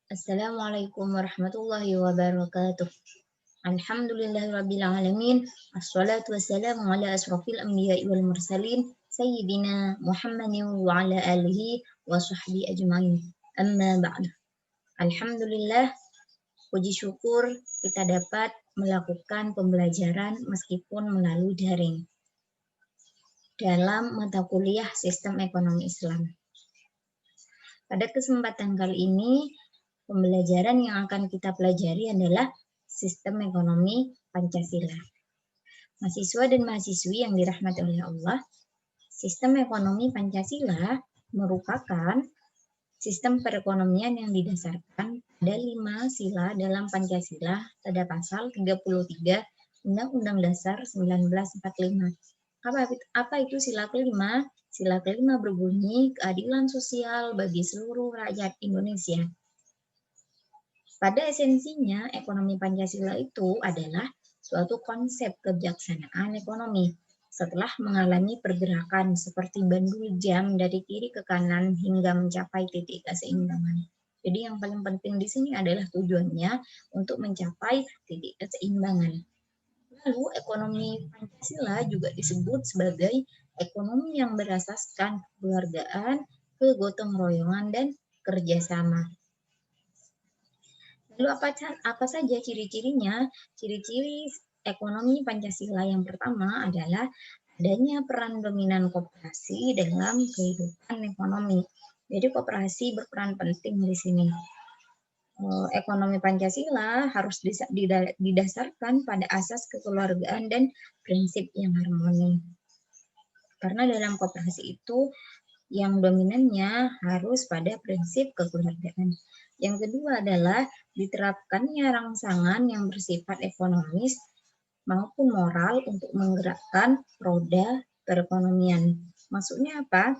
Assalamualaikum warahmatullahi wabarakatuh. Alhamdulillahirabbil alamin. Assalatu wassalamu ala asrofil anbiya'i wal mursalin sayyidina Muhammadin wa ala alihi wa sahbihi ajmain. Amma ba'du. Alhamdulillah, puji syukur kita dapat melakukan pembelajaran meskipun melalui daring dalam mata kuliah Sistem Ekonomi Islam. Pada kesempatan kali ini, pembelajaran yang akan kita pelajari adalah Sistem Ekonomi Pancasila. Mahasiswa dan mahasiswi yang dirahmati oleh Allah, Sistem Ekonomi Pancasila merupakan sistem perekonomian yang didasarkan pada 5 sila dalam Pancasila pada pasal 33 Undang-Undang Dasar 1945. Apa itu sila kelima? Sila kelima berbunyi keadilan sosial bagi seluruh rakyat Indonesia. Pada esensinya, ekonomi Pancasila itu adalah suatu konsep kebijaksanaan ekonomi. Setelah mengalami pergerakan seperti bandul jam dari kiri ke kanan hingga mencapai titik keseimbangan. Jadi yang paling penting di sini adalah tujuannya untuk mencapai titik keseimbangan. Lalu ekonomi Pancasila juga disebut sebagai ekonomi yang berasaskan kekeluargaan, kegotong royongan, dan kerjasama. Lalu apa saja ciri-cirinya? Ciri-ciri ekonomi Pancasila yang pertama adalah adanya peran dominan koperasi dalam kehidupan ekonomi. Jadi koperasi berperan penting di sini. Ekonomi Pancasila harus didasarkan pada asas kekeluargaan dan prinsip yang harmoni. Karena dalam koperasi itu yang dominannya harus pada prinsip kekeluargaan. Yang kedua adalah diterapkannya rangsangan yang bersifat ekonomis maupun moral untuk menggerakkan roda perekonomian. Maksudnya apa?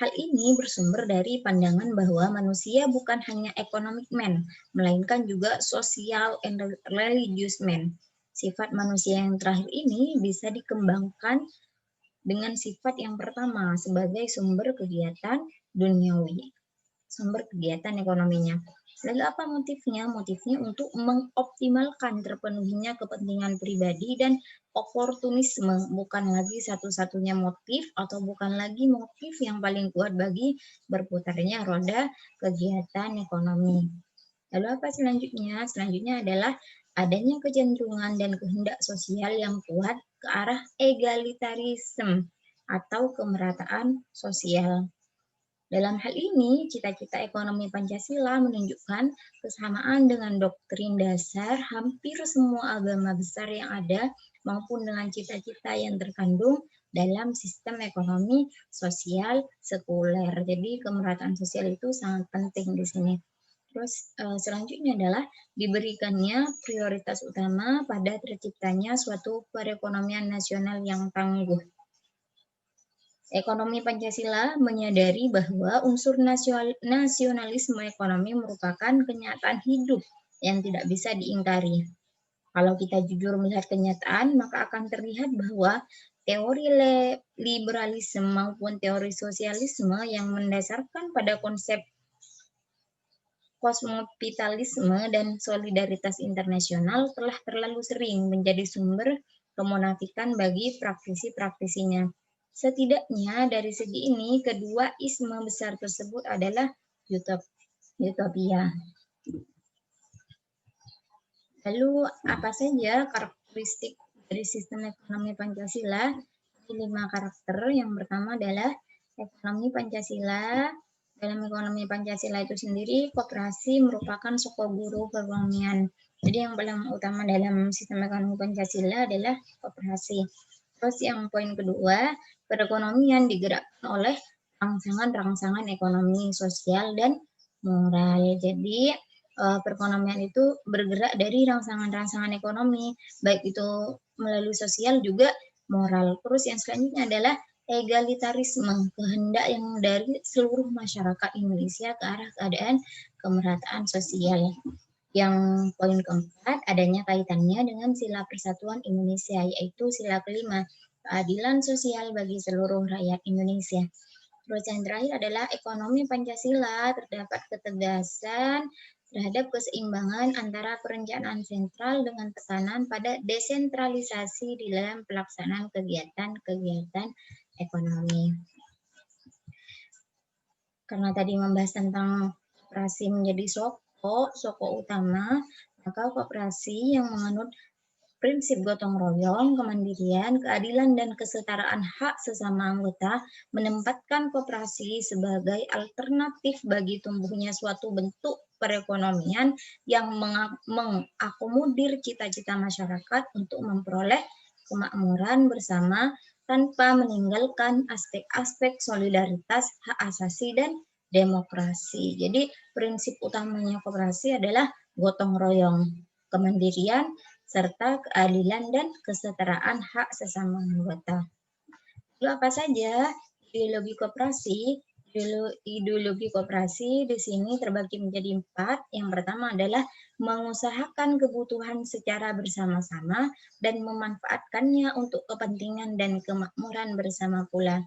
Hal ini bersumber dari pandangan bahwa manusia bukan hanya economic man, melainkan juga social and religious man. Sifat manusia yang terakhir ini bisa dikembangkan dengan sifat yang pertama sebagai sumber kegiatan duniawi, sumber kegiatan ekonominya. Lalu apa motifnya? Motifnya untuk mengoptimalkan terpenuhinya kepentingan pribadi dan oportunisme, bukan lagi satu-satunya motif atau bukan lagi motif yang paling kuat bagi berputarnya roda kegiatan ekonomi. Lalu apa selanjutnya? Selanjutnya adalah adanya kecenderungan dan kehendak sosial yang kuat ke arah egalitarisme atau kemerataan sosial. Dalam hal ini, cita-cita ekonomi Pancasila menunjukkan kesamaan dengan doktrin dasar hampir semua agama besar yang ada maupun dengan cita-cita yang terkandung dalam sistem ekonomi sosial sekuler. Jadi kemerataan sosial itu sangat penting di sini. Terus selanjutnya adalah diberikannya prioritas utama pada terciptanya suatu perekonomian nasional yang tangguh. Ekonomi Pancasila menyadari bahwa unsur nasionalisme ekonomi merupakan kenyataan hidup yang tidak bisa diingkari. Kalau kita jujur melihat kenyataan, maka akan terlihat bahwa teori liberalisme maupun teori sosialisme yang mendasarkan pada konsep kosmopitalisme dan solidaritas internasional telah terlalu sering menjadi sumber kemunafikan bagi praktisi-praktisinya. Setidaknya dari segi ini, kedua isme besar tersebut adalah utopia. Lalu apa saja karakteristik dari sistem ekonomi Pancasila? 5 karakter. Yang pertama adalah ekonomi Pancasila. Dalam ekonomi Pancasila itu sendiri, koperasi merupakan soko guru perekonomian. Jadi yang paling utama dalam sistem ekonomi Pancasila adalah koperasi. Terus yang poin kedua, perekonomian digerakkan oleh rangsangan-rangsangan ekonomi, sosial, dan moral. Jadi perekonomian itu bergerak dari rangsangan-rangsangan ekonomi, baik itu melalui sosial juga moral. Terus yang selanjutnya adalah egalitarisme, kehendak yang dari seluruh masyarakat Indonesia ke arah keadaan kemerataan sosial. Yang poin keempat, adanya kaitannya dengan sila persatuan Indonesia, yaitu sila kelima, keadilan sosial bagi seluruh rakyat Indonesia. Terus yang terakhir adalah ekonomi Pancasila, terdapat ketegasan terhadap keseimbangan antara perencanaan sentral dengan tekanan pada desentralisasi di dalam pelaksanaan kegiatan-kegiatan ekonomi. Karena tadi membahas tentang koperasi menjadi soko utama, maka koperasi yang menganut prinsip gotong royong, kemandirian, keadilan, dan kesetaraan hak sesama anggota menempatkan koperasi sebagai alternatif bagi tumbuhnya suatu bentuk perekonomian yang mengakomodir cita-cita masyarakat untuk memperoleh kemakmuran bersama tanpa meninggalkan aspek-aspek solidaritas, hak asasi, dan demokrasi. Jadi prinsip utamanya koperasi adalah gotong royong, kemandirian, serta keadilan dan kesetaraan hak sesama anggota. Lalu apa saja ideologi koperasi? Ideologi koperasi di sini terbagi menjadi 4. Yang pertama adalah mengusahakan kebutuhan secara bersama-sama dan memanfaatkannya untuk kepentingan dan kemakmuran bersama pula.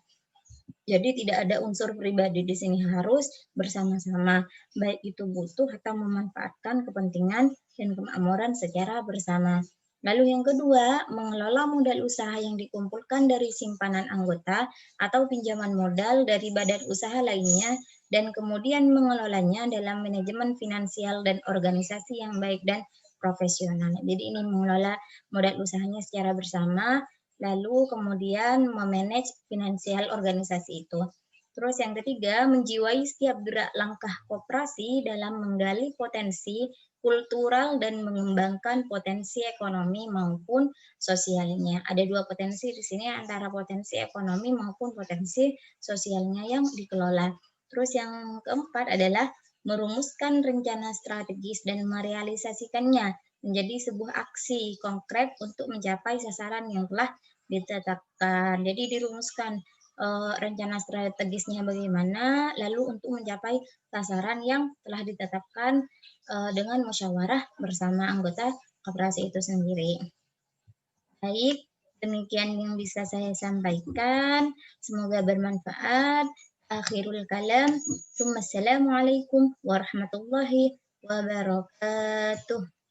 Jadi tidak ada unsur pribadi di sini, harus bersama-sama, baik itu butuh atau memanfaatkan kepentingan dan kemakmuran secara bersama. Lalu yang kedua, mengelola modal usaha yang dikumpulkan dari simpanan anggota atau pinjaman modal dari badan usaha lainnya dan kemudian mengelolanya dalam manajemen finansial dan organisasi yang baik dan profesional. Jadi ini mengelola modal usahanya secara bersama, lalu kemudian memanage finansial organisasi itu. Terus yang ketiga, menjiwai setiap gerak langkah koperasi dalam menggali potensi kultural dan mengembangkan potensi ekonomi maupun sosialnya. Ada 2 potensi di sini, antara potensi ekonomi maupun potensi sosialnya yang dikelola. Terus yang keempat adalah merumuskan rencana strategis dan merealisasikannya menjadi sebuah aksi konkret untuk mencapai sasaran yang telah ditetapkan. Jadi dirumuskan rencana strategisnya bagaimana, lalu untuk mencapai sasaran yang telah ditetapkan dengan musyawarah bersama anggota koperasi itu sendiri. Baik, demikian yang bisa saya sampaikan. Semoga bermanfaat. Akhirul kalam. Assalamualaikum warahmatullahi wabarakatuh.